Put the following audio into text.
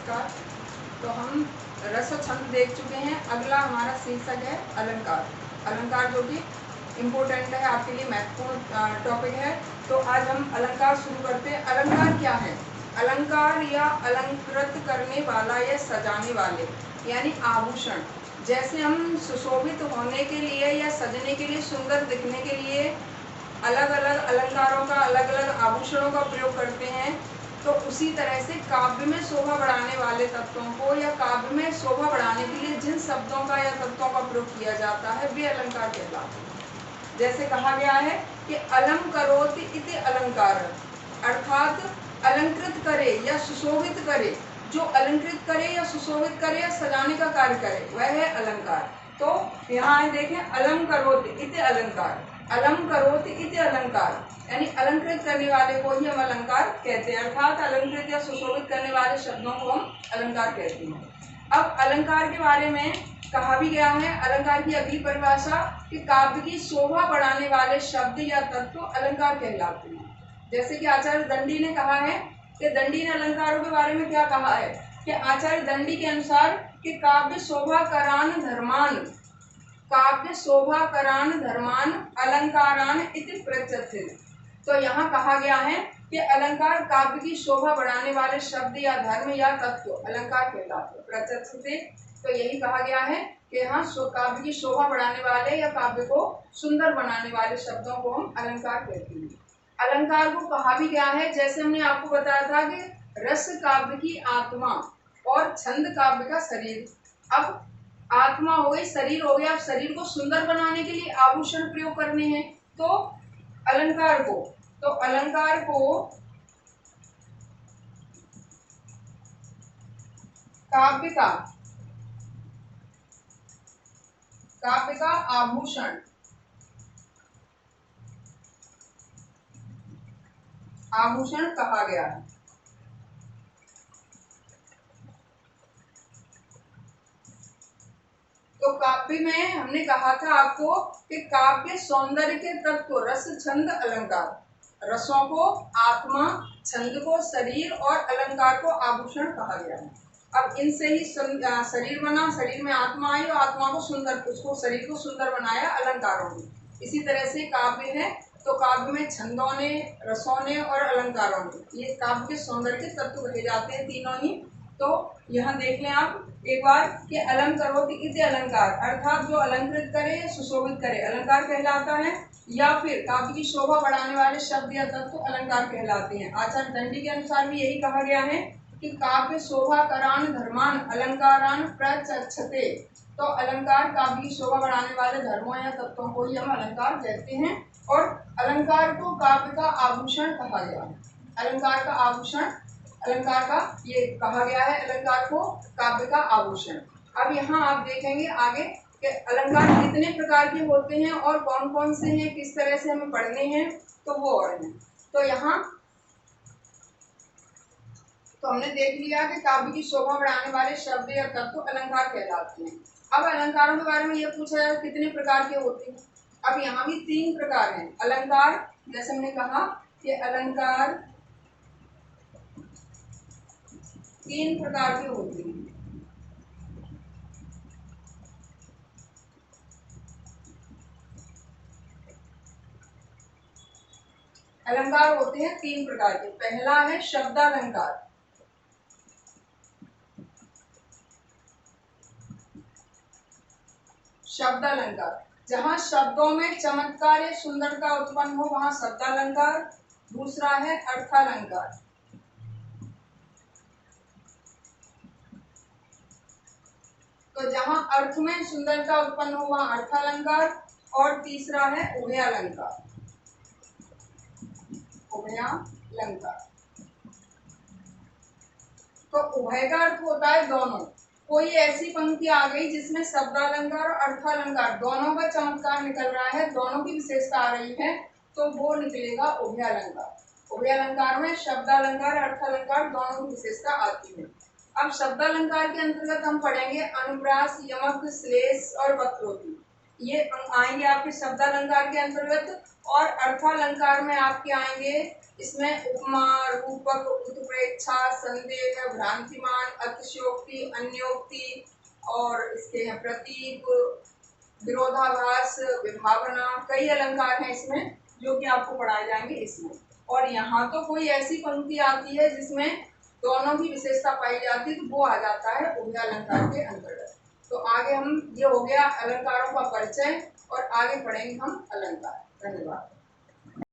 नमस्कार। तो हम रस और छंद देख चुके हैं। अगला हमारा शीर्षक है अलंकार। अलंकार जो कि इम्पोर्टेंट है, आपके लिए महत्वपूर्ण टॉपिक है। तो आज हम अलंकार शुरू करते हैं। अलंकार क्या है? अलंकार या अलंकृत करने वाला या सजाने वाले यानी आभूषण। जैसे हम सुशोभित होने के लिए या सजने के लिए, सुंदर दिखने के लिए अलग अलग अलंकारों का, अलग अलग आभूषणों का प्रयोग करते हैं, तो उसी तरह से काव्य में शोभा बढ़ाने वाले तत्वों को या काव्य में शोभा बढ़ाने के लिए जिन शब्दों का या तत्वों का प्रयोग किया जाता है वे अलंकार कहलाते हैं। जैसे कहा गया है कि अलम करोति इति अलंकार, अर्थात अलंकृत करे या सुशोभित करे। जो अलंकृत करे या सुशोभित करे या सजाने का कार्य करे वह है अलंकार। तो यहाँ देखें, अलम करोति इति अलंकार, अलम करोति इति अलंकार यानी अलंकृत करने वाले को ही हम अलंकार कहते हैं, अर्थात अलंकृत या सुशोभित करने वाले शब्दों को हम अलंकार कहते हैं। अब अलंकार के बारे में कहा भी गया है, अलंकार की अगली परिभाषा कि काव्य की शोभा बढ़ाने वाले शब्द या तत्व अलंकार कहलाते हैं। जैसे कि आचार्य दंडी ने कहा है कि दंडी ने अलंकारों के बारे में क्या कहा है कि आचार्य दंडी के अनुसार कि काव्य शोभा करान धर्मान, काव्य शोभा करान धर्मान अलंकारान इति प्रचते। तो यहाँ कहा गया है कि अलंकार काव्य की शोभा बढ़ाने वाले शब्द या धर्म या तत्व अलंकार कहलाते हैं। प्रचते तो यही कहा गया है कि यहाँ काव्य की शोभा बढ़ाने वाले या काव्य को सुंदर बनाने वाले शब्दों को हम अलंकार कहते हैं। अलंकार को कहा भी गया है, जैसे हमने आपको बताया था कि रस काव्य की आत्मा और छंद काव्य का शरीर। अब आत्मा हो गई, शरीर हो गया। अब शरीर को सुंदर बनाने के लिए आभूषण प्रयोग करने हैं, तो अलंकार को काव्य का आभूषण कहा गया है। तो काव्य में हमने कहा था आपको कि काव्य सौंदर्य के तत्व रस छंद अलंकार। रसों को आत्मा, छंद को शरीर और अलंकार को आभूषण कहा गया है। अब इनसे ही शरीर बना, शरीर में आत्मा आई और आत्मा को सुंदर, उसको शरीर को सुंदर बनाया अलंकारों ने। इसी तरह से काव्य है, तो काव्य में छंदों ने, रसों ने और अलंकारों ने, ये काव्य के सौंदर्य के तत्व कहे जाते हैं तीनों ही। तो यहाँ देख लें आप एक बार कि अलम करोति इति अलंकार, अर्थात जो अलंकृत करे या सुशोभित करे अलंकार कहलाता है, या फिर काव्य की शोभा बढ़ाने वाले शब्द या तत्व अलंकार कहलाते हैं। आचार्य दंडी के अनुसार भी यही कहा गया है कि काव्य शोभा करान धर्मान अलंकारान प्रचक्षते। तो अलंकार काव्य की शोभा बढ़ाने वाले धर्मों या तत्वों को ही हम अलंकार कहते हैं। और अलंकार को काव्य का आभूषण कहा गया है। अलंकार का आभूषण, अलंकार का ये कहा गया है, अलंकार को काव्य का आभूषण। अब यहाँ आप देखेंगे आगे कि अलंकार कितने प्रकार के होते हैं और कौन कौन से हैं, किस तरह से हमें पढ़ने हैं, तो वो और हैं। तो यहाँ तो हमने देख लिया कि काव्य की शोभा बढ़ाने वाले शब्द या तत्व अलंकार कहलाते हैं। अब अलंकारों के बारे में यह पूछा है कितने प्रकार के होते हैं। अब यहाँ भी 3 प्रकार हैं अलंकार। जैसे हमने कहा कि अलंकार 3 प्रकार के होते हैं। अलंकार होते हैं 3 प्रकार के। पहला है शब्दालंकार। शब्दालंकार, जहाँ शब्दों में चमत्कार या सुंदरता उत्पन्न हो वहां शब्दालंकार। दूसरा है अर्थालंकार। तो जहाँ अर्थ में सुंदरता उत्पन्न हो वहां अर्थालंकार। और तीसरा है उभयालंकार। उभयालंकार तो उभय का अर्थ होता है दोनों। कोई ऐसी पंक्ति आ गई जिसमें शब्दालंकार और अर्थालंकार दोनों का चमत्कार निकल रहा है, दोनों की विशेषता आ रही है, तो वो निकलेगा उभयालंकार। उभयालंकार में शब्दालंकार और अर्थालंकार दोनों की विशेषता आती है। अब शब्दालंकार के अंतर्गत हम पढ़ेंगे अनुप्रास, यमक, श्लेष और वक्रोक्ति, ये आएंगे आपके शब्दालंकार के अंतर्गत। और अर्थालंकार में आपके आएंगे इसमें उपमा, रूपक, उत्प्रेक्षा, संदेह, भ्रांतिमान, अतिशयोक्ति, अन्योक्ति और इसके हैं प्रतीक, विरोधाभास, विभावना, कई अलंकार हैं इसमें जो कि आपको पढ़ाए जाएंगे इसमें। और यहाँ तो कोई ऐसी पंक्ति आती है जिसमें दोनों की विशेषता पाई जाती है तो वो आ जाता है उभय अलंकार के अंतर्गत। तो आगे हम, ये हो गया अलंकारों का परिचय और आगे पढ़ेंगे हम अलंकार। धन्यवाद।